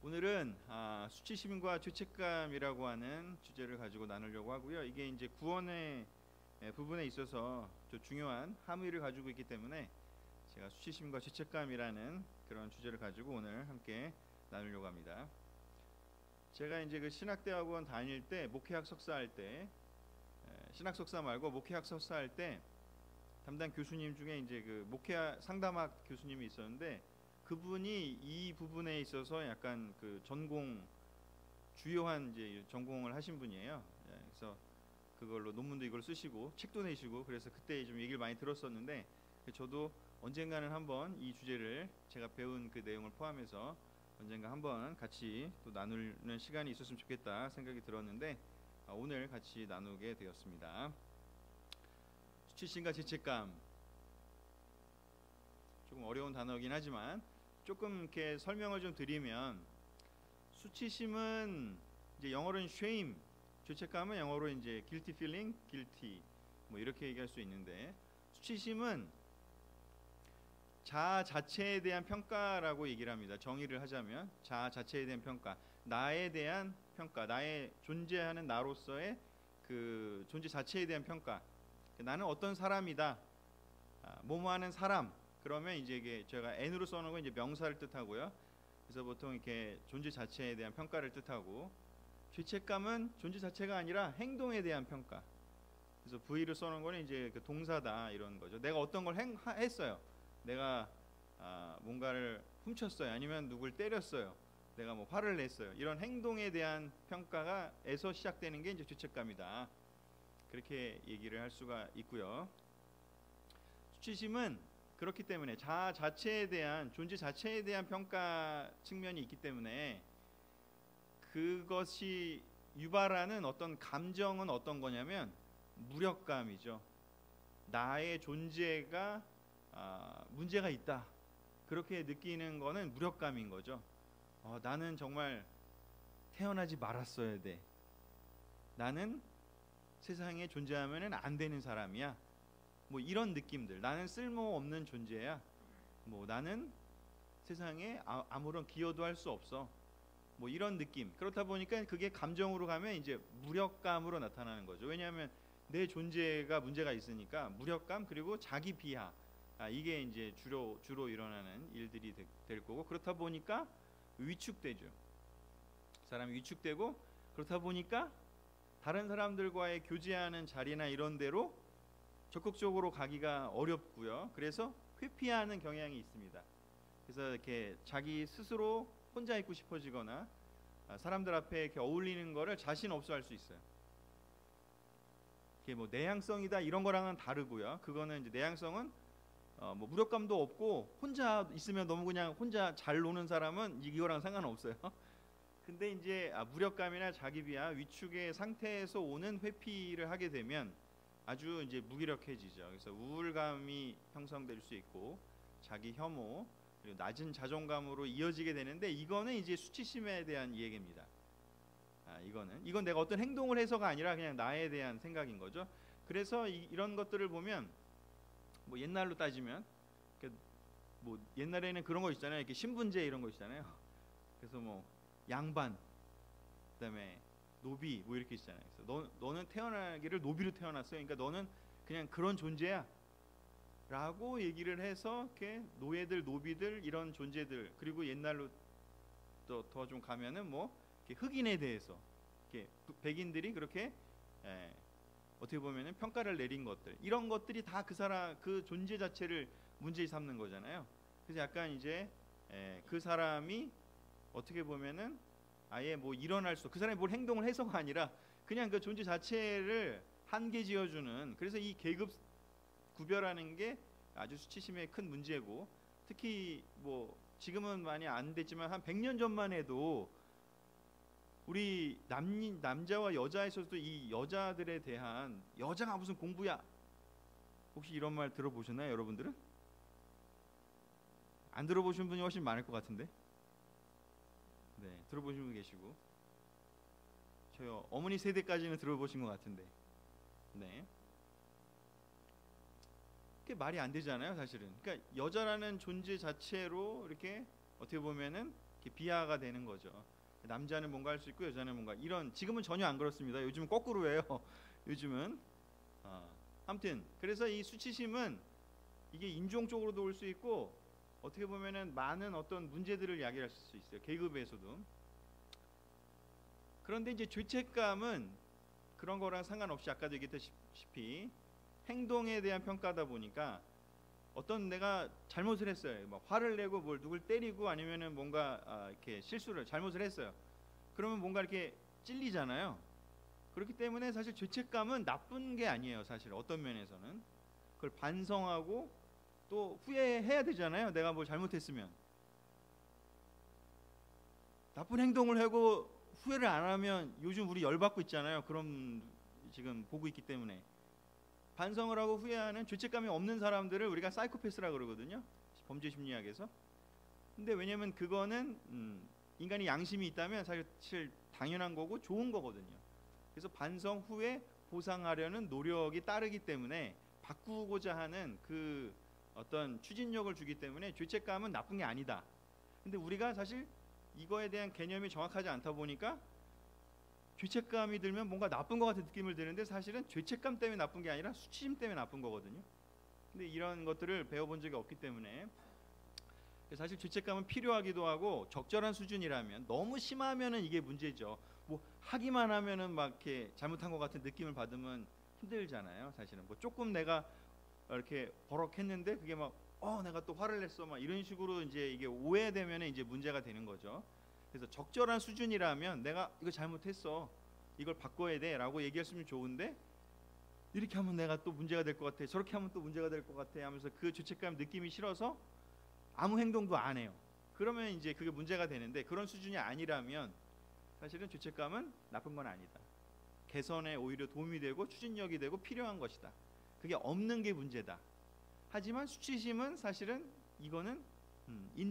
오늘은 수치심과 죄책감이라고 하는 주제를 가지고 나누려고 하고요. 이게 이제 구원의 부분에 있어서 좀 중요한 함의를 가지고 있기 때문에 제가 수치심과 죄책감이라는 그런 주제를 가지고 오늘 함께 나누려고 합니다. 제가 이제 그 신학대학원 다닐 때 목회학 석사 할 때 신학 석사 말고 목회학 석사 할 때 담당 교수님 중에 이제 그 목회 상담학 교수님이 있었는데 그분이 이 부분에 있어서 약간 그 전공 주요한 이제 전공을 하신 분이에요. 그래서 그걸로 논문도 이걸 쓰시고 책도 내시고 그래서 그때 좀 얘기를 많이 들었었는데 저도 언젠가는 한번 이 주제를 제가 배운 그 내용을 포함해서 언젠가 한번 같이 또 나누는 시간이 있었으면 좋겠다 생각이 들었는데 오늘 같이 나누게 되었습니다. 수치심과 죄책감, 조금 어려운 단어이긴 하지만 조금 이렇게 설명을 좀 드리면, 수치심은 이제 영어로는 shame, 죄책감은 영어로 이제 guilty feeling, guilty 뭐 이렇게 얘기할 수 있는데, 수치심은 자아 자체에 대한 평가라고 얘기를 합니다. 정의를 하자면 자아 자체에 대한 평가, 나에 대한 평가, 나의 존재하는 나로서의 그 존재 자체에 대한 평가. 나는 어떤 사람이다, 뭐뭐하는 사람. 그러면 이제 이게 제가 n으로 써놓은 건 이제 명사를 뜻하고요. 그래서 보통 이렇게 존재 자체에 대한 평가를 뜻하고, 죄책감은 존재 자체가 아니라 행동에 대한 평가. 그래서 v를 써놓은 거는 이제 그 동사다 이런 거죠. 내가 어떤 걸 했어요. 내가 뭔가를 훔쳤어요. 아니면 누굴 때렸어요. 내가 뭐 화를 냈어요. 이런 행동에 대한 평가가 에서 시작되는 게 이제 죄책감이다. 그렇게 얘기를 할 수가 있고요. 수치심은 그렇기 때문에 자아 자체에 대한, 존재 자체에 대한 평가 측면이 있기 때문에 그것이 유발하는 어떤 감정은 어떤 거냐면 무력감이죠. 나의 존재가 문제가 있다, 그렇게 느끼는 거는 무력감인 거죠. 나는 정말 태어나지 말았어야 돼. 나는 세상에 존재하면 안 되는 사람이야. 뭐 이런 느낌들. 나는 쓸모없는 존재야. 뭐 나는 세상에 아무런 기여도 할 수 없어. 뭐 이런 느낌. 그렇다 보니까 그게 감정으로 가면 이제 무력감으로 나타나는 거죠. 왜냐하면 내 존재가 문제가 있으니까 무력감, 그리고 자기 비하. 이게 이제 주로 일어나는 일들이 될 거고, 그렇다 보니까 위축되죠. 사람이 위축되고, 그렇다 보니까 다른 사람들과의 교제하는 자리나 이런 데로 적극적으로 가기가 어렵고요. 그래서 회피하는 경향이 있습니다. 그래서 이렇게 자기 스스로 혼자 있고 싶어지거나 사람들 앞에 이렇게 어울리는 거를 자신 없어 할 수 있어요. 이게 뭐 내향성이다 이런 거랑은 다르고요. 그거는 이제 내향성은 뭐 무력감도 없고 혼자 있으면 너무 그냥 혼자 잘 노는 사람은 이거랑 상관없어요. 근데 이제 무력감이나 자기 비하, 위축의 상태에서 오는 회피를 하게 되면 아주 이제 무기력해지죠. 그래서 우울감이 형성될 수 있고, 자기 혐오, 그리고 낮은 자존감으로 이어지게 되는데, 이거는 이제 수치심에 대한 얘기입니다. 이건 내가 어떤 행동을 해서가 아니라 그냥 나에 대한 생각인 거죠. 그래서 이런 것들을 보면, 뭐 옛날로 따지면 뭐 옛날에는 그런 거 있잖아요. 이렇게 신분제 이런 거 있잖아요. 그래서 뭐 양반, 그다음에 노비 뭐 이렇게 있잖아요. 그래서 너는 태어나기를 노비로 태어났어요. 그러니까 너는 그냥 그런 존재야 라고 얘기를 해서 이렇게 노예들, 노비들 이런 존재들, 그리고 옛날로 또 더 좀 가면은 뭐 이렇게 흑인에 대해서 이렇게 백인들이 그렇게 어떻게 보면은 평가를 내린 것들, 이런 것들이 다 그 사람 그 존재 자체를 문제 삼는 거잖아요. 그래서 약간 이제 그 사람이 어떻게 보면은 아예 뭐 일어날 수, 그 사람이 뭘 행동을 해서가 아니라 그냥 그 존재 자체를 한계 지어주는, 그래서 이 계급 구별하는 게 아주 수치심의 큰 문제고, 특히 뭐 지금은 많이 안 됐지만 한 100년 전만 해도 우리 남자와 여자에서도 이 여자들에 대한, 여자가 무슨 공부야, 혹시 이런 말 들어보셨나요, 여러분들은? 안 들어보신 분이 훨씬 많을 것 같은데. 네, 들어보신 분 계시고, 저희 어머니 세대까지는 들어보신 것 같은데. 네, 그게 말이 안 되잖아요, 사실은. 그러니까 여자라는 존재 자체로 이렇게 어떻게 보면은 이렇게 비하가 되는 거죠. 남자는 뭔가 할 수 있고 여자는 뭔가 이런 지금은 전혀 안 그렇습니다. 요즘은 거꾸로예요. 요즘은 아무튼 그래서 이 수치심은 이게 인종적으로도 올 수 있고 어떻게 보면은 많은 어떤 문제들을 야기할 수 있어요. 계급에서도. 그런데 이제 죄책감은 그런 거랑 상관없이 아까도 얘기했다시피 행동에 대한 평가다 보니까 어떤 내가 잘못을 했어요. 막 화를 내고 뭘 누굴 때리고 아니면은 뭔가 이렇게 실수를 잘못을 했어요. 그러면 뭔가 이렇게 찔리잖아요. 그렇기 때문에 사실 죄책감은 나쁜 게 아니에요. 사실 어떤 면에서는 그걸 반성하고 또 후회해야 되잖아요. 내가 뭘 잘못했으면 나쁜 행동을 하고 후회를 안 하면 요즘 우리 열받고 있잖아요. 그럼 지금 보고 있기 때문에 반성을 하고 후회하는 죄책감이 없는 사람들을 우리가 사이코패스라 그러거든요. 범죄 심리학에서. 근데 왜냐면 그거는 인간이 양심이 있다면 사실 당연한 거고 좋은 거거든요. 그래서 반성 후에 보상하려는 노력이 따르기 때문에 바꾸고자 하는 그 어떤 추진력을 주기 때문에 죄책감은 나쁜 게 아니다. 근데 우리가 사실 이거에 대한 개념이 정확하지 않다 보니까 죄책감이 들면 뭔가 나쁜 것 같은 느낌을 드는데 사실은 죄책감 때문에 나쁜 게 아니라 수치심 때문에 나쁜 거거든요. 근데 이런 것들을 배워본 적이 없기 때문에 사실 죄책감은 필요하기도 하고 적절한 수준이라면 너무 심하면은 이게 문제죠. 뭐 하기만 하면은 막 이렇게 잘못한 것 같은 느낌을 받으면 힘들잖아요. 사실은 뭐 조금 내가 이렇게 버럭했는데 그게 막 내가 또 화를 냈어 막 이런 식으로 이제 이게 오해되면 이제 문제가 되는 거죠. 그래서 적절한 수준이라면 내가 이거 잘못했어 이걸 바꿔야 돼라고 얘기했으면 좋은데 이렇게 하면 내가 또 문제가 될 것 같아 저렇게 하면 또 문제가 될 것 같아 하면서 그 죄책감 느낌이 싫어서 아무 행동도 안 해요. 그러면 이제 그게 문제가 되는데 그런 수준이 아니라면 사실은 죄책감은 나쁜 건 아니다. 개선에 오히려 도움이 되고 추진력이 되고 필요한 것이다. 그게 없는 게 문제다. 하지만 수치심은 사실은 이거는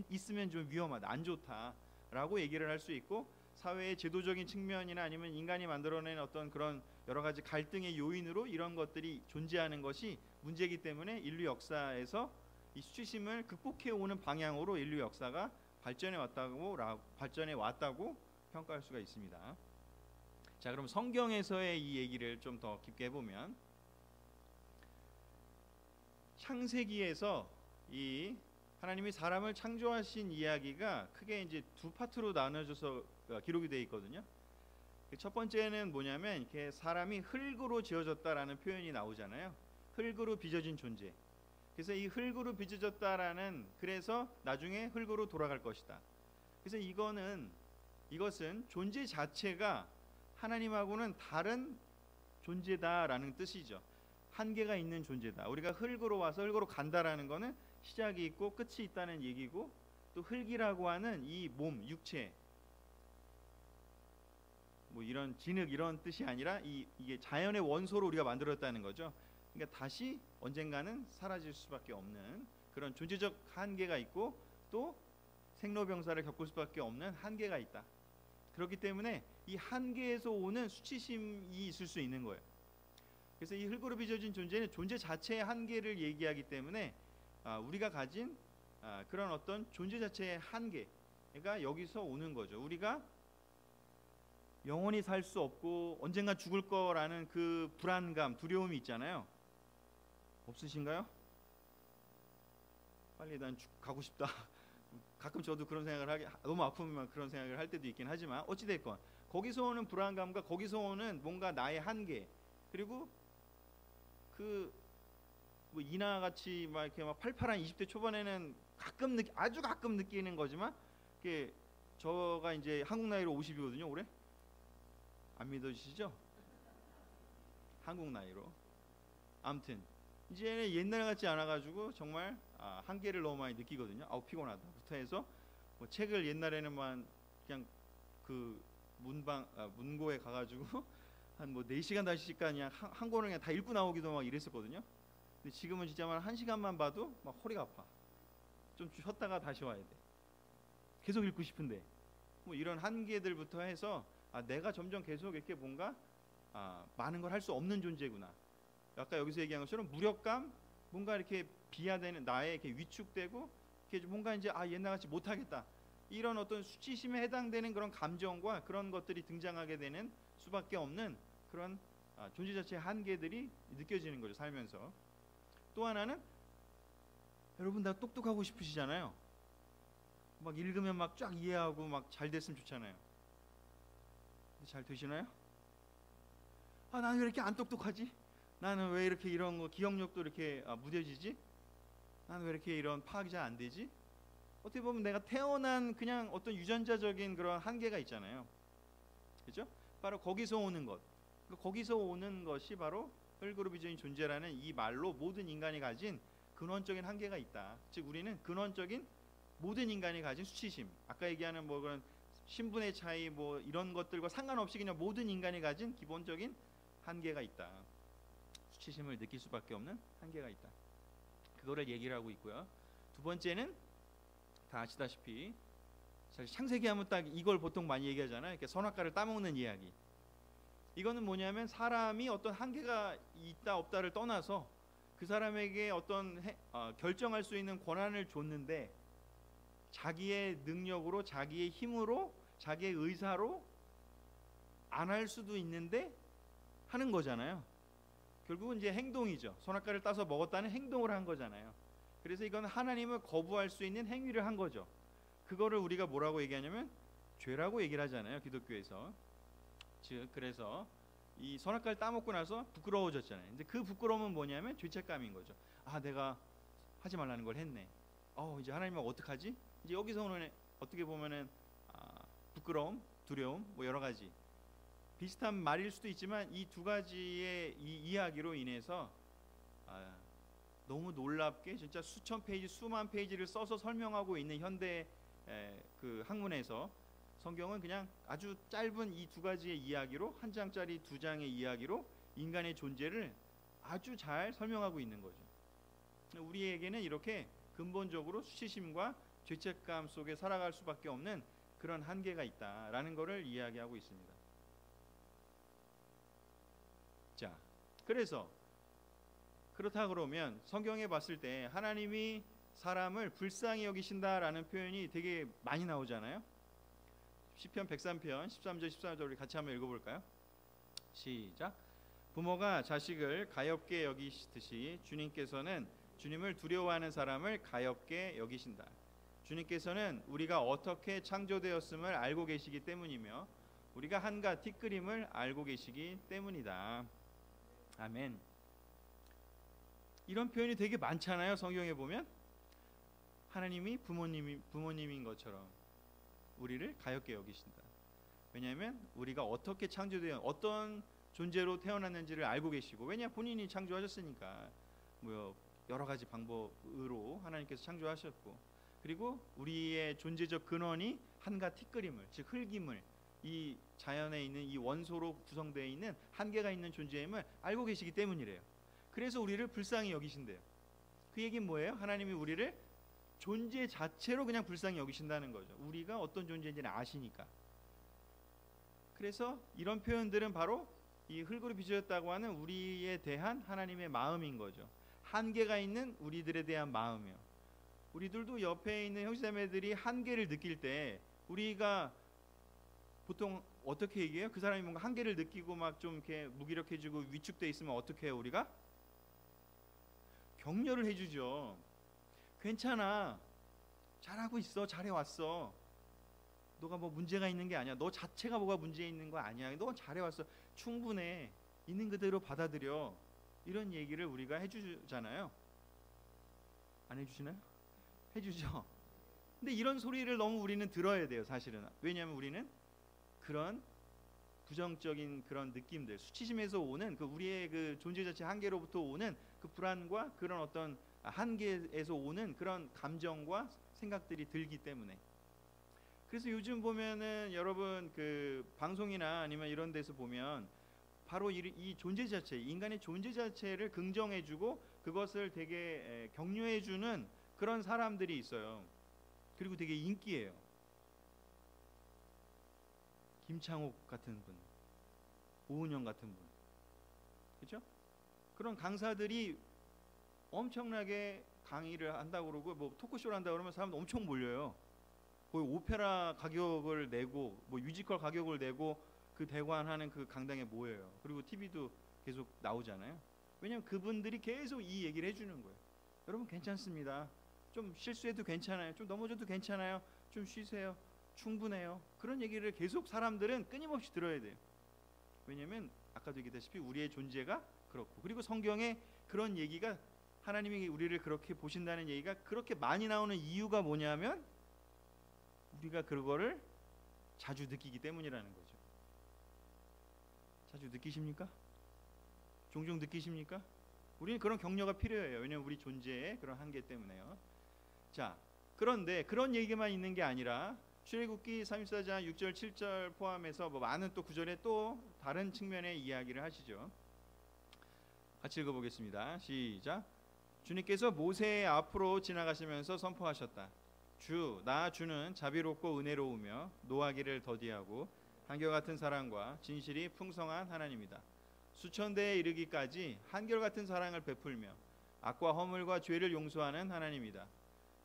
있으면 좀 위험하다, 안 좋다라고 얘기를 할 수 있고 사회의 제도적인 측면이나 아니면 인간이 만들어낸 어떤 그런 여러 가지 갈등의 요인으로 이런 것들이 존재하는 것이 문제이기 때문에 인류 역사에서 이 수치심을 극복해 오는 방향으로 인류 역사가 발전해 왔다고 평가할 수가 있습니다. 자, 그럼 성경에서의 이 얘기를 좀 더 깊게 해보면 창세기에서 이 하나님이 사람을 창조하신 이야기가 크게 이제 두 파트로 나눠져서 기록이 되어 있거든요. 첫 번째는 뭐냐면 이렇게 사람이 흙으로 지어졌다라는 표현이 나오잖아요. 흙으로 빚어진 존재. 그래서 이 흙으로 빚어졌다라는 그래서 나중에 흙으로 돌아갈 것이다. 그래서 이것은 존재 자체가 하나님하고는 다른 존재다라는 뜻이죠. 한계가 있는 존재다. 우리가 흙으로 와서 흙으로 간다라는 것은 시작이 있고 끝이 있다는 얘기고 또 흙이라고 하는 이 몸, 육체 뭐 이런 진흙 이런 뜻이 아니라 이게 자연의 원소로 우리가 만들었다는 거죠. 그러니까 다시 언젠가는 사라질 수밖에 없는 그런 존재적 한계가 있고 또 생로병사를 겪을 수밖에 없는 한계가 있다. 그렇기 때문에 이 한계에서 오는 수치심이 있을 수 있는 거예요. 그래서 이 흙으로 빚어진 존재는 존재 자체의 한계를 얘기하기 때문에 우리가 가진 그런 어떤 존재 자체의 한계가 여기서 오는 거죠. 우리가 영원히 살 수 없고 언젠가 죽을 거라는 그 불안감, 두려움이 있잖아요. 없으신가요? 빨리 난 가고 싶다. 가끔 저도 그런 생각을 너무 아프면 그런 생각을 할 때도 있긴 하지만 어찌됐건 거기서 오는 불안감과 거기서 오는 뭔가 나의 한계 그리고 뭐 이나같이 막 이렇게 막 팔팔한 20대 초반에는 아주 가끔 느끼는 거지만 이게 저가 이제 한국 나이로 50이거든요 올해. 안 믿어지시죠? 한국 나이로. 아무튼 이제 옛날 같지 않아가지고 정말 한계를 너무 많이 느끼거든요. 아우 피곤하다부터 해서 뭐 책을 옛날에는만 그냥 그 문고에 가가지고 한 뭐 4시간 5시간 그냥 한 권을 그냥 다 읽고 나오기도 막 이랬었거든요. 근데 지금은 진짜 한 1시간만 봐도 막 허리가 아파. 좀 쉬었다가 다시 와야 돼. 계속 읽고 싶은데 뭐 이런 한계들부터 해서 내가 점점 계속 이렇게 뭔가 많은 걸 할 수 없는 존재구나. 아까 여기서 얘기한 것처럼 무력감, 뭔가 이렇게 비하되는 나에 이렇게 위축되고 이렇게 뭔가 이제 옛날같이 못하겠다. 이런 어떤 수치심에 해당되는 그런 감정과 그런 것들이 등장하게 되는 수밖에 없는 그런 존재 자체의 한계들이 느껴지는 거죠, 살면서. 또 하나는 여러분 다 똑똑하고 싶으시잖아요. 막 읽으면 막 쫙 이해하고 막 잘 됐으면 좋잖아요. 근데 잘 되시나요? 나는 왜 이렇게 안 똑똑하지? 나는 왜 이렇게 이런 거 기억력도 이렇게 무뎌지지? 나는 왜 이렇게 이런 파악이 잘 안 되지? 어떻게 보면 내가 태어난 그냥 어떤 유전자적인 그런 한계가 있잖아요. 그죠? 바로 거기서 오는 것. 거기서 오는 것이 바로 혈그룹이적인 존재라는 이 말로 모든 인간이 가진 근원적인 한계가 있다. 즉 우리는 근원적인 모든 인간이 가진 수치심, 아까 얘기하는 뭐 그런 신분의 차이 뭐 이런 것들과 상관없이 그냥 모든 인간이 가진 기본적인 한계가 있다. 수치심을 느낄 수밖에 없는 한계가 있다. 그거를 얘기를 하고 있고요. 두 번째는 다 아시다시피 사실 창세기 하면 딱 이걸 보통 많이 얘기하잖아요. 이렇게 선악과를 따먹는 이야기. 이거는 뭐냐면 사람이 어떤 한계가 있다 없다를 떠나서 그 사람에게 어떤 결정할 수 있는 권한을 줬는데 자기의 능력으로, 자기의 힘으로, 자기의 의사로 안 할 수도 있는데 하는 거잖아요. 결국은 이제 행동이죠. 선악과를 따서 먹었다는 행동을 한 거잖아요. 그래서 이건 하나님을 거부할 수 있는 행위를 한 거죠. 그거를 우리가 뭐라고 얘기하냐면 죄라고 얘기를 하잖아요, 기독교에서. 즉 그래서 이 선악과를 따먹고 나서 부끄러워졌잖아요. 근데 그 부끄러움은 뭐냐면 죄책감인 거죠. 내가 하지 말라는 걸 했네. 이제 하나님은 어떡하지? 이제 여기서 오는 어떻게 보면은 부끄러움, 두려움, 뭐 여러 가지 비슷한 말일 수도 있지만 이 두 가지의 이 이야기로 인해서 너무 놀랍게 진짜 수천 페이지, 수만 페이지를 써서 설명하고 있는 현대 그 학문에서 성경은 그냥 아주 짧은 이 두 가지의 이야기로, 한 장짜리 두 장의 이야기로 인간의 존재를 아주 잘 설명하고 있는 거죠. 우리에게는 이렇게 근본적으로 수치심과 죄책감 속에 살아갈 수밖에 없는 그런 한계가 있다라는 것을 이야기하고 있습니다. 자, 그래서 그렇다 그러면 성경에 봤을 때 하나님이 사람을 불쌍히 여기신다라는 표현이 되게 많이 나오잖아요. 시편 103편 13절 14절 우리 같이 한번 읽어볼까요? 시작. 부모가 자식을 가엾게 여기시듯이 주님께서는 주님을 두려워하는 사람을 가엾게 여기신다. 주님께서는 우리가 어떻게 창조되었음을 알고 계시기 때문이며 우리가 한가 티끌임을 알고 계시기 때문이다. 아멘. 이런 표현이 되게 많잖아요. 성경에 보면 하나님이 부모님인 것처럼 우리를 가엾게 여기신다. 왜냐하면 우리가 어떻게 창조되어 어떤 존재로 태어났는지를 알고 계시고, 왜냐 본인이 창조하셨으니까 뭐 여러 가지 방법으로 하나님께서 창조하셨고, 그리고 우리의 존재적 근원이 한가 티끌임을, 즉 흙임을, 이 자연에 있는 이 원소로 구성되어 있는 한계가 있는 존재임을 알고 계시기 때문이래요. 그래서 우리를 불쌍히 여기신대요. 그 얘기는 뭐예요? 하나님이 우리를 존재 자체로 그냥 불쌍히 여기신다는 거죠. 우리가 어떤 존재인지는 아시니까. 그래서 이런 표현들은 바로 이 흙으로 빚어졌다고 하는 우리에 대한 하나님의 마음인 거죠. 한계가 있는 우리들에 대한 마음이요. 우리들도 옆에 있는 형제자매들이 한계를 느낄 때 우리가 보통 어떻게 얘기해요? 그 사람이 뭔가 한계를 느끼고 막 좀 이렇게 무기력해지고 위축돼 있으면 어떻게 해요? 우리가 격려를 해주죠. 괜찮아, 잘하고 있어, 잘해왔어. 너가 뭐 문제가 있는 게 아니야. 너 자체가 뭐가 문제 있는 거 아니야. 너 잘해왔어. 충분해. 있는 그대로 받아들여. 이런 얘기를 우리가 해주잖아요. 안 해주시나요? 해주죠. 근데 이런 소리를 너무 우리는 들어야 돼요, 사실은. 왜냐하면 우리는 그런 부정적인 그런 느낌들, 수치심에서 오는 그 우리의 그 존재 자체 한계로부터 오는 그 불안과 그런 어떤 한계에서 오는 그런 감정과 생각들이 들기 때문에. 그래서 요즘 보면은 여러분 그 방송이나 아니면 이런 데서 보면 바로 이 존재 자체, 인간의 존재 자체를 긍정해주고 그것을 되게 격려해주는 그런 사람들이 있어요. 그리고 되게 인기예요. 김창옥 같은 분, 오은영 같은 분, 그렇죠? 그런 강사들이 엄청나게 강의를 한다고 그러고 뭐 토크쇼를 한다고 그러면 사람들 엄청 몰려요. 거의 오페라 가격을 내고 뭐 뮤지컬 가격을 내고 그 대관하는 그 강당에 모여요. 그리고 TV도 계속 나오잖아요. 왜냐하면 그분들이 계속 이 얘기를 해주는 거예요. 여러분 괜찮습니다. 좀 실수해도 괜찮아요. 좀 넘어져도 괜찮아요. 좀 쉬세요. 충분해요. 그런 얘기를 계속 사람들은 끊임없이 들어야 돼요. 왜냐하면 아까도 얘기했다시피 우리의 존재가 그렇고, 그리고 성경에 그런 얘기가, 하나님이 우리를 그렇게 보신다는 얘기가 그렇게 많이 나오는 이유가 뭐냐면 우리가 그거를 자주 느끼기 때문이라는 거죠. 자주 느끼십니까? 종종 느끼십니까? 우리는 그런 격려가 필요해요. 왜냐하면 우리 존재의 그런 한계 때문에요. 자, 그런데 그런 얘기만 있는 게 아니라 출애굽기 34장 6절 7절 포함해서 뭐 많은 또 구절에 또 다른 측면의 이야기를 하시죠. 같이 읽어보겠습니다. 시작. 주님께서 모세의 앞으로 지나가시면서 선포하셨다. 나 주는 자비롭고 은혜로우며 노하기를 더디하고 한결같은 사랑과 진실이 풍성한 하나님이다. 수천 대에 이르기까지 한결같은 사랑을 베풀며 악과 허물과 죄를 용서하는 하나님이다.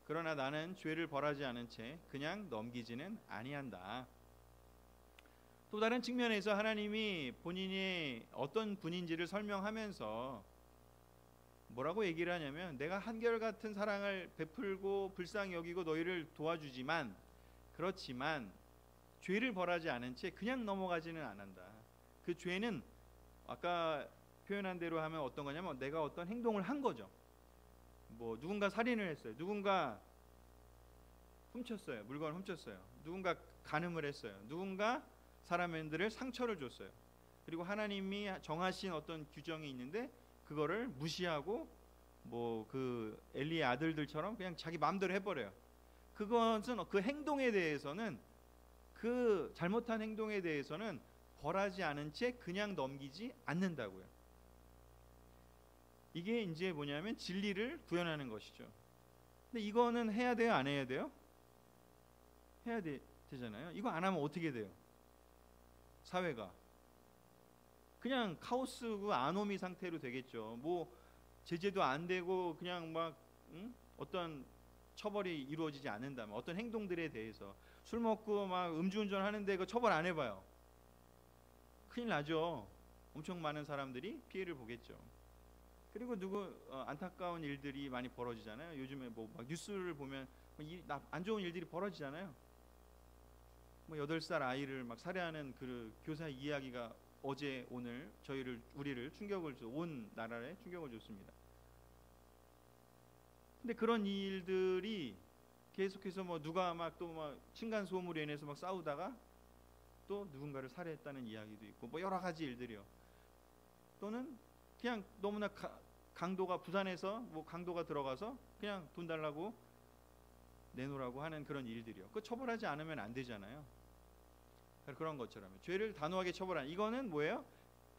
그러나 나는 죄를 벌하지 않은 채 그냥 넘기지는 아니한다. 또 다른 측면에서 하나님이 본인이 어떤 분인지를 설명하면서 뭐라고 얘기를 하냐면, 내가 한결같은 사랑을 베풀고 불쌍히 여기고 너희를 도와주지만, 그렇지만 죄를 벌하지 않은 채 그냥 넘어가지는 않는다. 그 죄는 아까 표현한 대로 하면 어떤 거냐면 내가 어떤 행동을 한 거죠. 뭐 누군가 살인을 했어요. 누군가 훔쳤어요. 물건을 훔쳤어요. 누군가 간음을 했어요. 누군가 사람들을 상처를 줬어요. 그리고 하나님이 정하신 어떤 규정이 있는데 그거를 무시하고 뭐 그 엘리의 아들들처럼 그냥 자기 마음대로 해버려요. 그것은 그 행동에 대해서는, 그 잘못한 행동에 대해서는 벌하지 않은 채 그냥 넘기지 않는다고요. 이게 이제 뭐냐면 진리를 구현하는 것이죠. 근데 이거는 해야 돼요, 안 해야 돼요? 되잖아요. 이거 안 하면 어떻게 돼요? 사회가 그냥 카오스고 아노미 상태로 되겠죠. 뭐 제재도 안 되고 그냥 막 어떤 처벌이 이루어지지 않는다면, 어떤 행동들에 대해서 술 먹고 막 음주운전 하는데 그 처벌 안 해봐요. 큰일 나죠. 엄청 많은 사람들이 피해를 보겠죠. 그리고 안타까운 일들이 많이 벌어지잖아요. 요즘에 뭐 막 뉴스를 보면 안 좋은 일들이 벌어지잖아요. 뭐 8살 아이를 막 살해하는 그 교사 이야기가 어제 오늘 우리를 온 나라에 충격을 줬습니다. 근데 그런 일들이 계속해서 뭐 누가 막 또 막 층간 소음으로 인해서 막 싸우다가 또 누군가를 살해했다는 이야기도 있고, 뭐 여러 가지 일들이요. 또는 그냥 너무나 강도가 부산에서 뭐 강도가 들어가서 그냥 돈 달라고 내놓으라고 하는 그런 일들이요. 그 처벌하지 않으면 안 되잖아요. 그런 것처럼 죄를 단호하게 처벌하는, 이거는 뭐예요?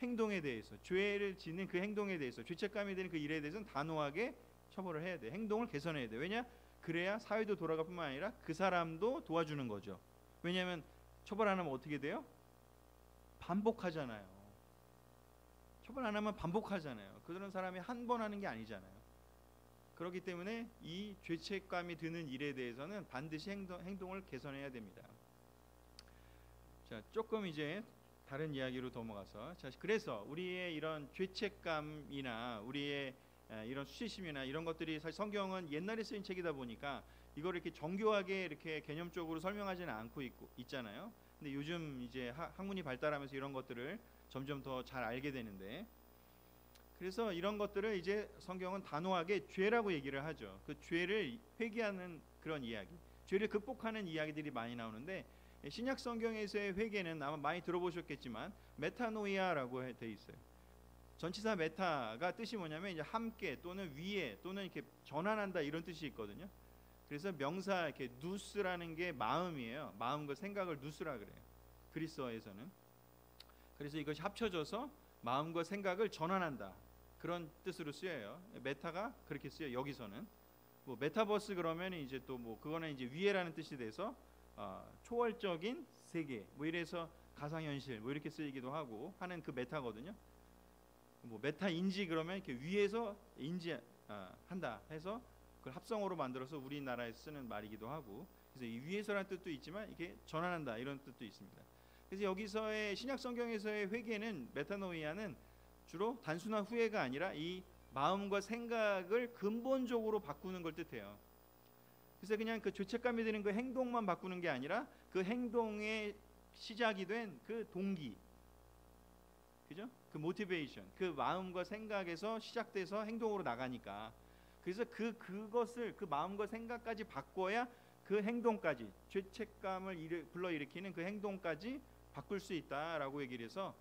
행동에 대해서, 죄를 짓는 그 행동에 대해서, 죄책감이 드는 그 일에 대해서는 단호하게 처벌을 해야 돼. 행동을 개선해야 돼. 왜냐? 그래야 사회도 돌아갈 뿐만 아니라 그 사람도 도와주는 거죠. 왜냐하면 처벌 안 하면 어떻게 돼요? 반복하잖아요. 처벌 안 하면 반복하잖아요. 그런 사람이 한 번 하는 게 아니잖아요. 그렇기 때문에 이 죄책감이 드는 일에 대해서는 반드시 행동을 개선해야 됩니다. 자, 조금 이제 다른 이야기로 넘어가서, 자, 그래서 우리의 이런 죄책감이나 우리의 이런 수치심이나 이런 것들이, 사실 성경은 옛날에 쓰인 책이다 보니까 이걸 이렇게 정교하게 이렇게 개념적으로 설명하지는 않고 있잖아요. 근데 요즘 이제 학문이 발달하면서 이런 것들을 점점 더 잘 알게 되는데, 그래서 이런 것들을 이제 성경은 단호하게 죄라고 얘기를 하죠. 그 죄를 회개하는 그런 이야기, 죄를 극복하는 이야기들이 많이 나오는데, 신약 성경에서의 회개는 아마 많이 들어보셨겠지만 메타노이아라고 돼 있어요. 전치사 메타가 뜻이 뭐냐면 이제 함께 또는 위에 또는 이렇게 전환한다, 이런 뜻이 있거든요. 그래서 명사 이렇게 누스라는 게 마음이에요. 마음과 생각을 누스라 그래요, 그리스어에서는. 그래서 이것이 합쳐져서 마음과 생각을 전환한다, 그런 뜻으로 쓰여요. 메타가 그렇게 쓰여. 여기서는 뭐 메타버스 그러면 이제 또 뭐 그거는 이제 위에라는 뜻이 돼서 초월적인 세계 뭐 이래서 가상현실 뭐 이렇게 쓰이기도 하고 하는 그 메타거든요. 뭐 메타 인지 그러면 이렇게 위에서 인지 한다 해서 그걸 합성어로 만들어서 우리나라에 쓰는 말이기도 하고, 그래서 이 위에서라는 뜻도 있지만 이게 전환한다 이런 뜻도 있습니다. 그래서 여기서의 신약 성경에서의 회개는 메타노이아는 주로 단순한 후회가 아니라 이 마음과 생각을 근본적으로 바꾸는 걸 뜻해요. 그래서 그냥 그 죄책감이 드는 그 행동만 바꾸는 게 아니라 그 행동의 시작이 된 그 동기, 그죠? 그 모티베이션, 그 마음과 생각에서 시작돼서 행동으로 나가니까, 그래서 그것을 그 마음과 생각까지 바꿔야 그 행동까지, 죄책감을 불러일으키는 그 행동까지 바꿀 수 있다라고 얘기를 해서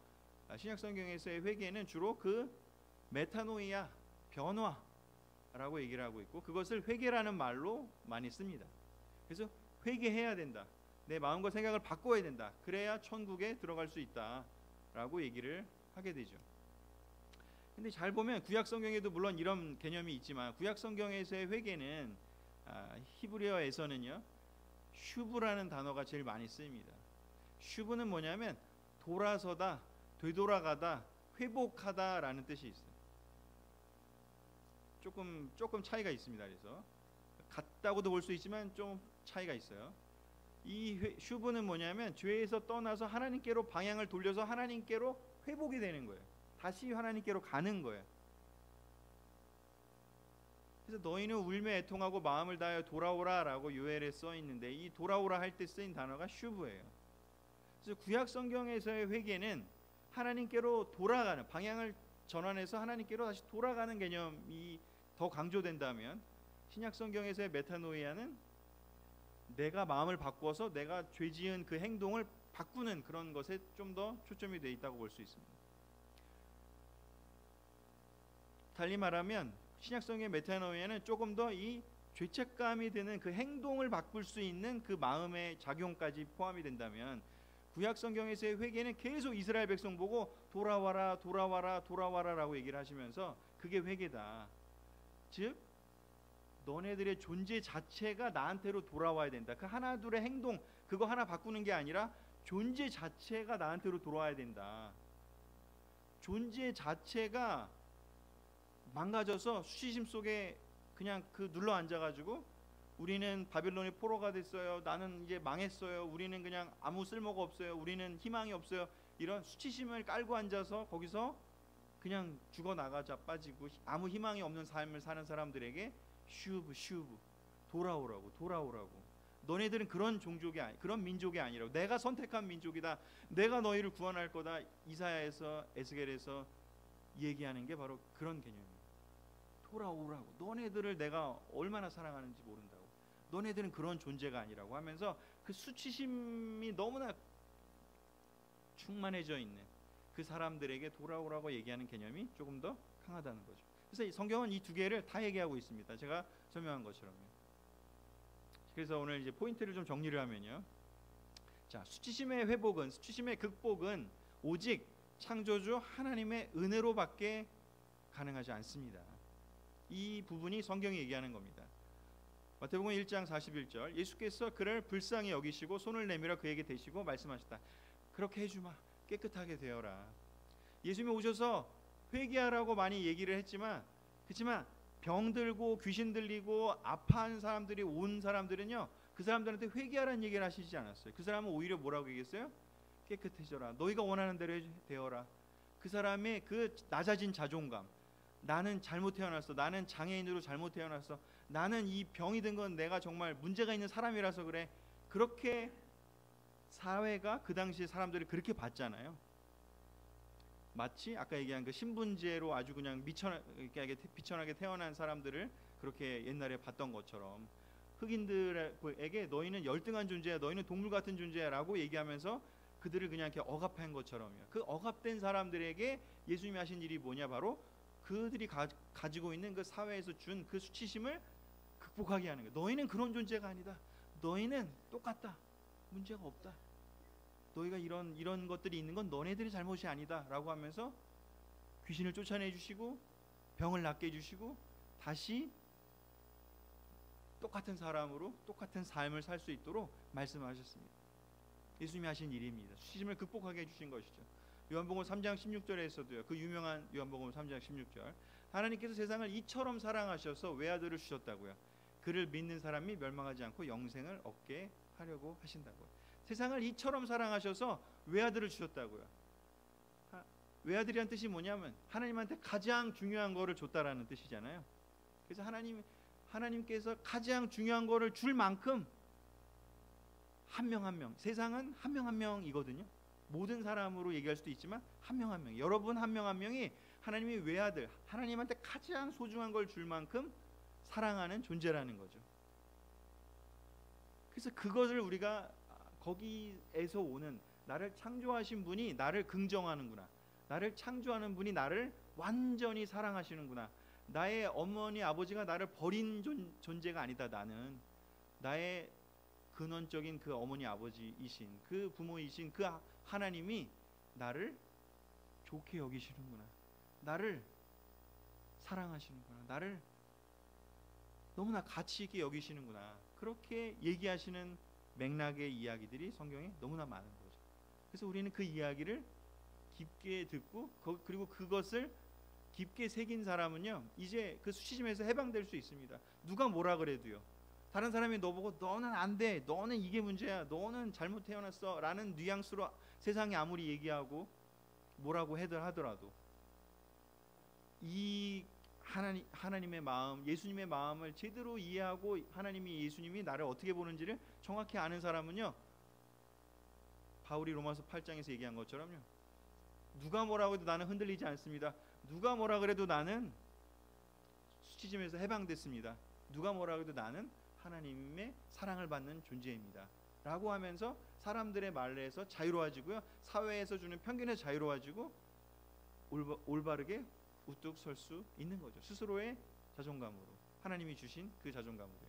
신약 성경에서의 회개는 주로 그 메타노이아, 변화라고 얘기를 하고 있고, 그것을 회개라는 말로 많이 씁니다. 그래서 회개해야 된다, 내 마음과 생각을 바꿔야 된다, 그래야 천국에 들어갈 수 있다라고 얘기를 하게 되죠. 근데 잘 보면 구약 성경에도 물론 이런 개념이 있지만, 구약 성경에서의 회개는 히브리어에서는요 슈브라는 단어가 제일 많이 쓰입니다. 슈브는 뭐냐면 돌아서다, 되돌아가다, 회복하다라는 뜻이 있어요. 조금 차이가 있습니다. 그래서 같다고도 볼 수 있지만 좀 차이가 있어요. 이 슈브는 뭐냐면 죄에서 떠나서 하나님께로 방향을 돌려서 하나님께로 회복이 되는 거예요. 다시 하나님께로 가는 거예요. 그래서 너희는 울며 애통하고 마음을 다하여 돌아오라라고 요엘에 써 있는데, 이 돌아오라 할 때 쓰인 단어가 슈브예요. 그래서 구약 성경에서의 회개는 하나님께로 돌아가는, 방향을 전환해서 하나님께로 다시 돌아가는 개념이 더 강조된다면, 신약 성경에서의 메타노이아는 내가 마음을 바꿔서 내가 죄 지은 그 행동을 바꾸는 그런 것에 좀 더 초점이 되어 있다고 볼 수 있습니다. 달리 말하면 신약 성경의 메타노이아는 조금 더 이 죄책감이 드는 그 행동을 바꿀 수 있는 그 마음의 작용까지 포함이 된다면, 구약 성경에서의 회개는 계속 이스라엘 백성 보고 돌아와라 돌아와라 돌아와라라고 얘기를 하시면서 그게 회개다. 즉 너네들의 존재 자체가 나한테로 돌아와야 된다. 그 하나둘의 행동 그거 하나 바꾸는 게 아니라 존재 자체가 나한테로 돌아와야 된다. 존재 자체가 망가져서 수치심 속에 그냥 그 눌러 앉아가지고 우리는 바벨론의 포로가 됐어요, 나는 이제 망했어요, 우리는 그냥 아무 쓸모가 없어요, 우리는 희망이 없어요, 이런 수치심을 깔고 앉아서 거기서 그냥 죽어나가자 빠지고 아무 희망이 없는 삶을 사는 사람들에게 슈브 돌아오라고 너네들은 그런 종족이 그런 민족이 아니라고, 내가 선택한 민족이다, 내가 너희를 구원할 거다, 이사야에서 에스겔에서 얘기하는 게 바로 그런 개념이에요. 돌아오라고, 너네들을 내가 얼마나 사랑하는지 모른다고, 너네들은 그런 존재가 아니라고 하면서 그 수치심이 너무나 충만해져 있는 그 사람들에게 돌아오라고 얘기하는 개념이 조금 더 강하다는 거죠. 그래서 이 성경은 이 두 개를 다 얘기하고 있습니다. 제가 설명한 것처럼요. 그래서 오늘 이제 포인트를 좀 정리를 하면요, 자, 수치심의 회복은, 수치심의 극복은 오직 창조주 하나님의 은혜로밖에 가능하지 않습니다. 이 부분이 성경이 얘기하는 겁니다. 마태복음 1장 41절, 예수께서 그를 불쌍히 여기시고 손을 내밀어 그에게 대시고 말씀하셨다. 그렇게 해주마, 깨끗하게 되어라. 예수님이 오셔서 회개하라고 많이 얘기를 했지만, 그렇지만 병들고 귀신 들리고 아파하는 사람들이 온 사람들은요, 그 사람들한테 회개하라는 얘기를 하시지 않았어요. 그 사람은 오히려 뭐라고 얘기했어요? 깨끗해져라, 너희가 원하는 대로 되어라. 그 사람의 그 낮아진 자존감, 나는 잘못 태어났어, 나는 장애인으로 잘못 태어났어, 나는 이 병이 든 건 내가 정말 문제가 있는 사람이라서 그래, 그렇게 사회가 그 당시 사람들이 그렇게 봤잖아요. 마치 아까 얘기한 그 신분제로 아주 그냥 비천하게 태어난 사람들을 그렇게 옛날에 봤던 것처럼, 흑인들에게 너희는 열등한 존재야, 너희는 동물 같은 존재야 라고 얘기하면서 그들을 그냥 이렇게 억압한 것처럼요. 그 억압된 사람들에게 예수님이 하신 일이 뭐냐, 바로 그들이 가지고 있는 그 사회에서 준 그 수치심을 극복하게 하는 거예요. 너희는 그런 존재가 아니다, 너희는 똑같다, 문제가 없다, 너희가 이런 것들이 있는 건 너네들의 잘못이 아니다 라고 하면서 귀신을 쫓아내 주시고 병을 낫게 해주시고 다시 똑같은 사람으로 똑같은 삶을 살 수 있도록 말씀하셨습니다. 예수님이 하신 일입니다. 수치심을 극복하게 해주신 것이죠. 요한복음 3장 16절에서도요, 그 유명한 요한복음 3장 16절, 하나님께서 세상을 이처럼 사랑하셔서 외아들을 주셨다고요. 그를 믿는 사람이 멸망하지 않고 영생을 얻게 하려고 하신다고요. 세상을 이처럼 사랑하셔서 외아들을 주셨다고요. 외아들이란 뜻이 뭐냐면 하나님한테 가장 중요한 거를 줬다라는 뜻이잖아요. 그래서 하나님께서 가장 중요한 거를 줄 만큼 한 명 한 명, 세상은 한 명 한 명이거든요. 모든 사람으로 얘기할 수도 있지만 한 명 한 명, 여러분 한 명 한 명이 하나님의 외아들, 하나님한테 가장 소중한 걸 줄 만큼 사랑하는 존재라는 거죠. 그래서 그것을 우리가 거기에서 오는, 나를 창조하신 분이 나를 긍정하는구나, 나를 창조하는 분이 나를 완전히 사랑하시는구나, 나의 어머니 아버지가 나를 버린 존재가 아니다, 나는 나의 근원적인 그 어머니 아버지이신 그 부모이신 그 하나님이 나를 좋게 여기시는구나, 나를 사랑하시는구나, 나를 너무나 가치 있게 여기시는구나, 그렇게 얘기하시는 맥락의 이야기들이 성경에 너무나 많은 거죠. 그래서 우리는 그 이야기를 깊게 듣고 그리고 그것을 깊게 새긴 사람은요, 이제 그 수치심에서 해방될 수 있습니다. 누가 뭐라 그래도요, 다른 사람이 너보고 너는 안 돼, 너는 이게 문제야, 너는 잘못 태어났어 라는 뉘앙스로 세상이 아무리 얘기하고 뭐라고 하더라도 이 하나님의 마음, 예수님의 마음을 제대로 이해하고 예수님이 나를 어떻게 보는지를 정확히 아는 사람은요, 바울이 로마서 8장에서 얘기한 것처럼요, 누가 뭐라고 해도 나는 흔들리지 않습니다. 누가 뭐라 그래도 나는 수치심에서 해방됐습니다. 누가 뭐라 그래도 나는 하나님의 사랑을 받는 존재입니다 라고 하면서 사람들의 말에서 자유로워지고요, 사회에서 주는 편견에서 자유로워지고 올바르게 우뚝 설 수 있는 거죠. 스스로의 자존감으로, 하나님이 주신 그 자존감으로.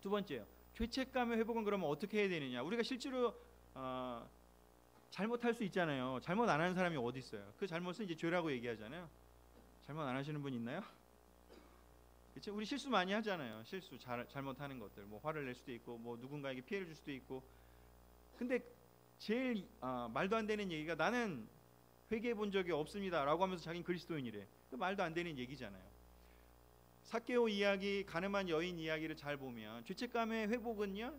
두 번째요, 죄책감의 회복은 그러면 어떻게 해야 되느냐. 우리가 실제로 잘못할 수 있잖아요. 잘못 안 하는 사람이 어디 있어요. 그 잘못은 이제 죄라고 얘기하잖아요. 잘못 안 하시는 분 있나요? 그렇죠? 우리 실수 많이 하잖아요. 실수, 잘못하는 것들, 뭐 화를 낼 수도 있고, 뭐 누군가에게 피해를 줄 수도 있고. 근데 제일 말도 안 되는 얘기가 나는 회개해 본 적이 없습니다라고 하면서 자기는 그리스도인이래. 그 말도 안 되는 얘기잖아요. 삭개오 이야기, 가늠한 여인 이야기를 잘 보면 죄책감의 회복은요,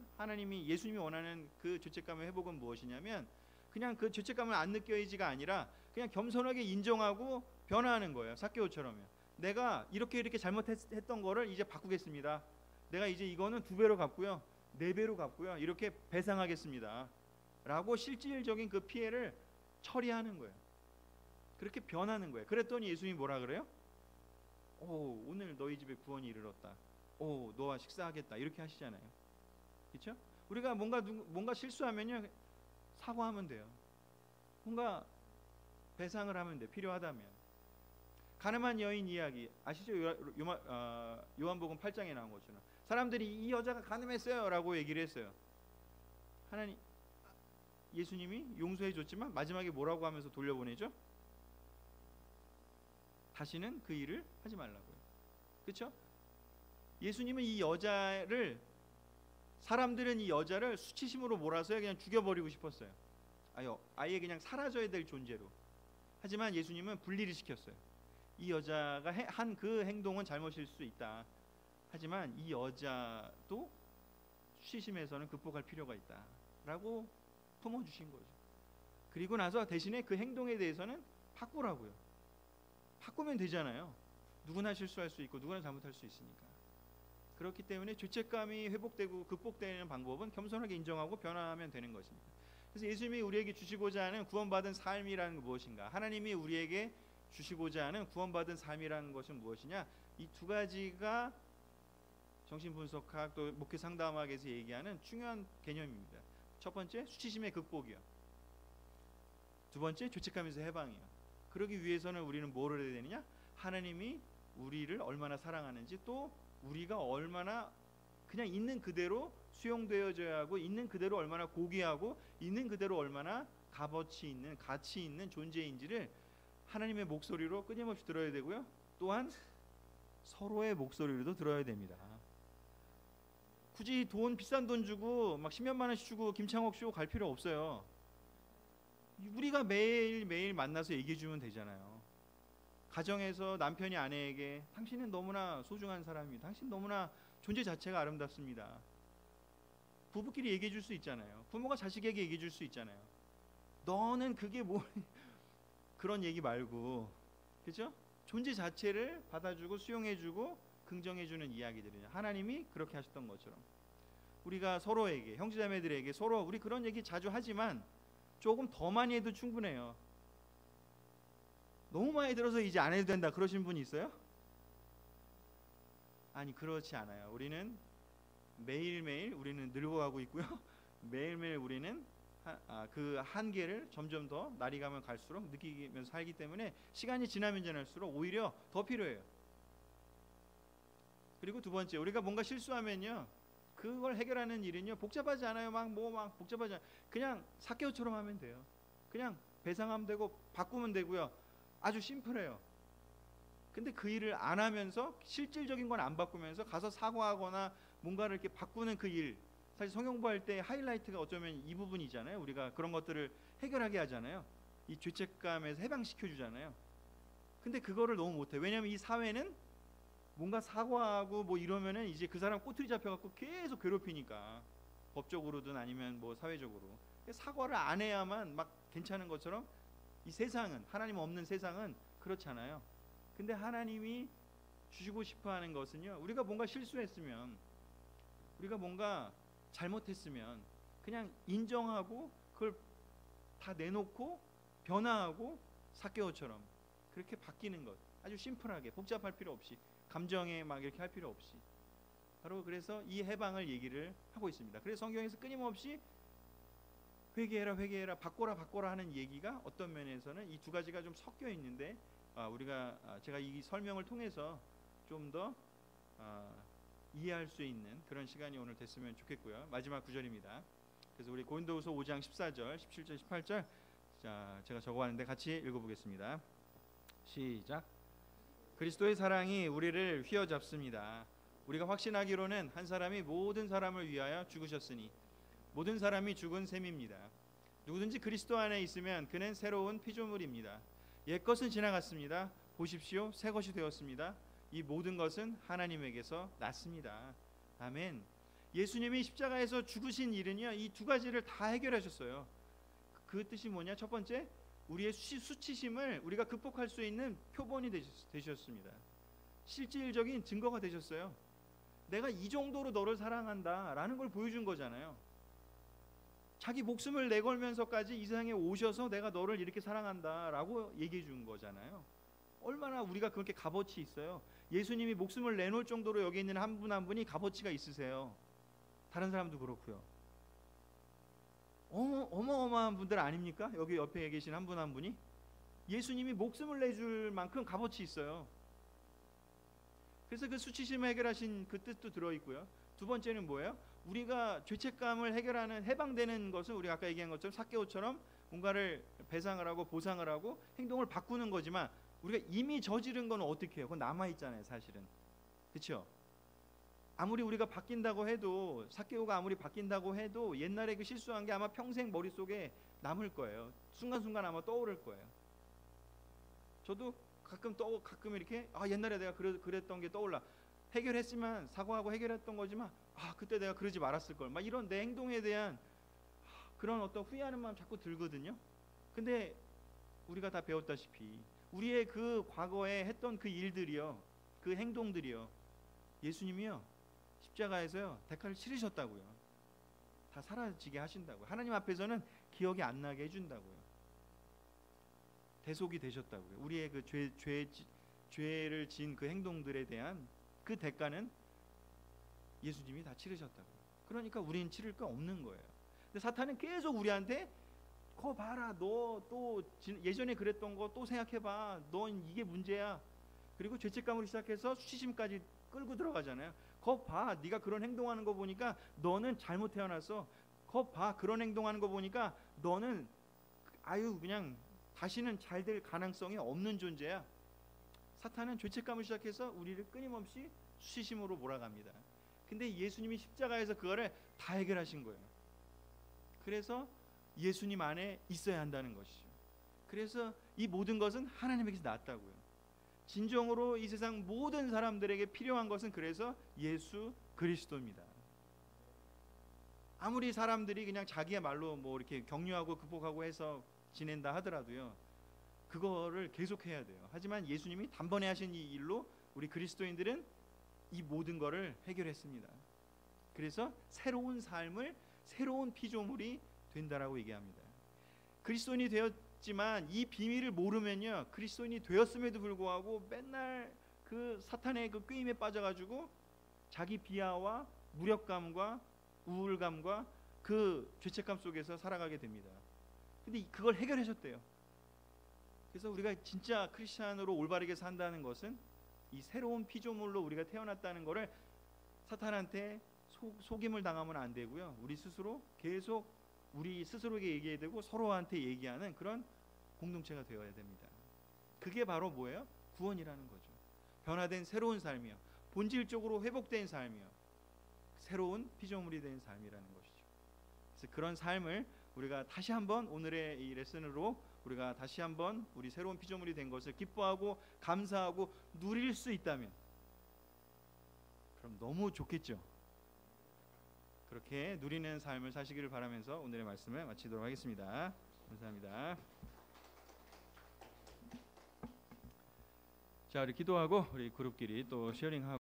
예수님이 원하는 그 죄책감의 회복은 무엇이냐면 그냥 그 죄책감을 안 느껴지가 아니라 그냥 겸손하게 인정하고 변화하는 거예요. 삭개오처럼요. 내가 이렇게 잘못했던 거를 이제 바꾸겠습니다. 내가 이제 이거는 2배로 갚고요, 4배로 갚고요, 이렇게 배상하겠습니다 라고 실질적인 그 피해를 처리하는 거예요. 그렇게 변하는 거예요. 그랬더니 예수님이 뭐라 그래요? 오늘 너희 집에 구원이 이르렀다. 너와 식사하겠다. 이렇게 하시잖아요. 그렇죠? 우리가 뭔가 실수하면요, 사과하면 돼요. 뭔가 배상을 하면 돼, 필요하다면. 가늠한 여인 이야기 아시죠? 요한복음 8장에 나온 것처럼 사람들이 이 여자가 가늠했어요 라고 얘기를 했어요. 예수님이 용서해 줬지만 마지막에 뭐라고 하면서 돌려보내죠? 다시는 그 일을 하지 말라고요. 그렇죠? 예수님은 사람들은 이 여자를 수치심으로 몰아서 그냥 죽여버리고 싶었어요. 아예 그냥 사라져야 될 존재로. 하지만 예수님은 분리를 시켰어요. 이 여자가 한 그 행동은 잘못일 수 있다. 하지만 이 여자도 수치심에서는 극복할 필요가 있다 라고 품어주신 거죠. 그리고 나서 대신에 그 행동에 대해서는 바꾸라고요. 바꾸면 되잖아요. 누구나 실수할 수 있고 누구나 잘못할 수 있으니까. 그렇기 때문에 죄책감이 회복되고 극복되는 방법은 겸손하게 인정하고 변화하면 되는 것입니다. 그래서 예수님이 우리에게 주시고자 하는 구원받은 삶이라는 건 무엇인가? 하나님이 우리에게 주시고자 하는 구원받은 삶이라는 것은 무엇이냐? 이 두 가지가 정신분석학 또 목회 상담학에서 얘기하는 중요한 개념입니다. 첫 번째, 수치심의 극복이요. 두 번째, 죄책감에서 해방이요. 그러기 위해서는 우리는 뭐를 해야 되느냐? 하나님이 우리를 얼마나 사랑하는지, 또 우리가 얼마나 그냥 있는 그대로 수용되어져야 하고, 있는 그대로 얼마나 고귀하고, 있는 그대로 얼마나 값어치 있는, 가치 있는 존재인지를 하나님의 목소리로 끊임없이 들어야 되고요, 또한 서로의 목소리로도 들어야 됩니다. 굳이 비싼 돈 주고 막 10몇만 원씩 주고 김창옥 쇼 갈 필요 없어요. 우리가 매일매일 만나서 얘기해 주면 되잖아요. 가정에서 남편이 아내에게 당신은 너무나 소중한 사람입니다, 당신 너무나 존재 자체가 아름답습니다. 부부끼리 얘기해 줄 수 있잖아요. 부모가 자식에게 얘기해 줄 수 있잖아요. 너는 그게 뭐 그런 얘기 말고, 그죠? 존재 자체를 받아주고 수용해주고 긍정해주는 이야기들이에요. 하나님이 그렇게 하셨던 것처럼 우리가 서로에게, 형제자매들에게 서로 우리 그런 얘기 자주 하지만 조금 더 많이 해도 충분해요. 너무 많이 들어서 이제 안 해도 된다 그러신 분이 있어요? 아니, 그렇지 않아요. 우리는 매일매일 우리는 늙어가고 있고요. 매일매일 우리는 그 한계를 점점 더 날이 가면 갈수록 느끼면서 살기 때문에 시간이 지나면 지날수록 오히려 더 필요해요. 그리고 두 번째, 우리가 뭔가 실수하면요, 그걸 해결하는 일은요 복잡하지 않아요. 막 복잡하지 않아요. 그냥 삭개오처럼 하면 돼요. 그냥 배상하면 되고 바꾸면 되고요. 아주 심플해요. 근데 그 일을 안 하면서 실질적인 건 안 바꾸면서 가서 사과하거나 뭔가를 이렇게 바꾸는 그 일, 사실 성경부할 때 하이라이트가 어쩌면 이 부분이잖아요. 우리가 그런 것들을 해결하게 하잖아요. 이 죄책감에서 해방시켜 주잖아요. 근데 그거를 너무 못해. 왜냐하면 이 사회는 뭔가 사과하고 뭐 이러면은 이제 그 사람 꼬투리 잡혀갖고 계속 괴롭히니까, 법적으로든 아니면 뭐 사회적으로 사과를 안 해야만 막 괜찮은 것처럼 이 세상은, 하나님 없는 세상은 그렇잖아요. 근데 하나님이 주시고 싶어하는 것은요, 우리가 뭔가 실수했으면, 우리가 뭔가 잘못했으면 그냥 인정하고 그걸 다 내놓고 변화하고 삭개오처럼 그렇게 바뀌는 것. 아주 심플하게, 복잡할 필요 없이, 감정에 막 이렇게 할 필요 없이. 바로 그래서 이 해방을 얘기를 하고 있습니다. 그래서 성경에서 끊임없이 회개해라 회개해라 바꿔라 하는 얘기가 어떤 면에서는 이 두 가지가 좀 섞여 있는데, 우리가 제가 이 설명을 통해서 좀 더 이해할 수 있는 그런 시간이 오늘 됐으면 좋겠고요. 마지막 구절입니다. 그래서 우리 고린도후서 5장 14절, 17절, 18절 자, 제가 적어왔는데 같이 읽어보겠습니다. 시작. 그리스도의 사랑이 우리를 휘어잡습니다. 우리가 확신하기로는 한 사람이 모든 사람을 위하여 죽으셨으니 모든 사람이 죽은 셈입니다. 누구든지 그리스도 안에 있으면 그는 새로운 피조물입니다. 옛것은 지나갔습니다. 보십시오, 새 것이 되었습니다. 이 모든 것은 하나님에게서 났습니다. 아멘. 예수님이 십자가에서 죽으신 일은요, 이 두 가지를 다 해결하셨어요. 그 뜻이 뭐냐? 첫 번째, 우리의 수치심을 우리가 극복할 수 있는 표본이 되셨습니다. 실질적인 증거가 되셨어요. 내가 이 정도로 너를 사랑한다라는 걸 보여준 거잖아요. 자기 목숨을 내걸면서까지 이 세상에 오셔서 내가 너를 이렇게 사랑한다라고 얘기해 준 거잖아요. 얼마나 우리가 그렇게 값어치 있어요. 예수님이 목숨을 내놓을 정도로 여기 있는 한 분 한 분이 값어치가 있으세요. 다른 사람도 그렇고요. 어마어마한 분들 아닙니까? 여기 옆에 계신 한 분 한 분이 예수님이 목숨을 내줄 만큼 값어치 있어요. 그래서 그 수치심을 해결하신 그 뜻도 들어있고요. 두 번째는 뭐예요? 우리가 죄책감을 해결하는, 해방되는 것은 우리가 아까 얘기한 것처럼 삭개오처럼 뭔가를 배상을 하고 보상을 하고 행동을 바꾸는 거지만, 우리가 이미 저지른 건 어떻게 해요? 그건 남아있잖아요, 사실은. 그렇죠? 아무리 우리가 바뀐다고 해도, 삭개오가 아무리 바뀐다고 해도 옛날에 그 실수한 게 아마 평생 머릿속에 남을 거예요. 순간순간 아마 떠오를 거예요. 저도 가끔 이렇게 옛날에 내가 그랬던 게 떠올라. 해결했으면 사과하고 해결했던 거지만 그때 내가 그러지 말았을 걸, 막 이런 내 행동에 대한 그런 어떤 후회하는 마음 자꾸 들거든요. 근데 우리가 다 배웠다시피 우리의 그 과거에 했던 그 일들이요, 그 행동들이요, 예수님이요 십자가에서요 대가를 치르셨다고요. 다 사라지게 하신다고요. 하나님 앞에서는 기억이 안 나게 해준다고요. 대속이 되셨다고요. 우리의 그 죄를 지은 그 행동들에 대한 그 대가는 예수님이 다 치르셨다고요. 그러니까 우리는 치를 거 없는 거예요. 근데 사탄은 계속 우리한테 거 봐라, 너 또 예전에 그랬던 거 또 생각해봐, 넌 이게 문제야. 그리고 죄책감으로 시작해서 수치심까지 끌고 들어가잖아요. 거 봐, 네가 그런 행동하는 거 보니까 너는 잘못 태어났어. 거 봐, 그런 행동하는 거 보니까 너는 그냥 다시는 잘 될 가능성이 없는 존재야. 사탄은 죄책감을 시작해서 우리를 끊임없이 수치심으로 몰아갑니다. 근데 예수님이 십자가에서 그거를 다 해결하신 거예요. 그래서 예수님 안에 있어야 한다는 것이죠. 그래서 이 모든 것은 하나님에게서 났다고요. 진정으로 이 세상 모든 사람들에게 필요한 것은 그래서 예수 그리스도입니다. 아무리 사람들이 그냥 자기의 말로 뭐 이렇게 격려하고 극복하고 해서 지낸다 하더라도요, 그거를 계속해야 돼요. 하지만 예수님이 단번에 하신 이 일로 우리 그리스도인들은 이 모든 거를 해결했습니다. 그래서 새로운 삶을, 새로운 피조물이 된다라고 얘기합니다. 그리스도인이 되었지만 이 비밀을 모르면요, 그리스도인이 되었음에도 불구하고 맨날 그 사탄의 그 꾀임에 빠져가지고 자기 비하와 무력감과 우울감과 그 죄책감 속에서 살아가게 됩니다. 근데 그걸 해결하셨대요. 그래서 우리가 진짜 크리스찬으로 올바르게 산다는 것은 이 새로운 피조물로 우리가 태어났다는 것을 사탄한테 속임을 당하면 안 되고요, 우리 스스로 계속 우리 스스로에게 얘기해야 되고 서로한테 얘기하는 그런 공동체가 되어야 됩니다. 그게 바로 뭐예요? 구원이라는 거죠. 변화된 새로운 삶이요, 본질적으로 회복된 삶이요, 새로운 피조물이 된 삶이라는 것이죠. 그래서 그런 삶을 우리가 다시 한번 오늘의 이 레슨으로 우리가 다시 한번 우리 새로운 피조물이 된 것을 기뻐하고 감사하고 누릴 수 있다면 그럼 너무 좋겠죠. 그렇게 누리는 삶을 사시기를 바라면서 오늘의 말씀을 마치도록 하겠습니다. 감사합니다. 자, 우리 기도하고 우리 그룹끼리 또 쉐어링하고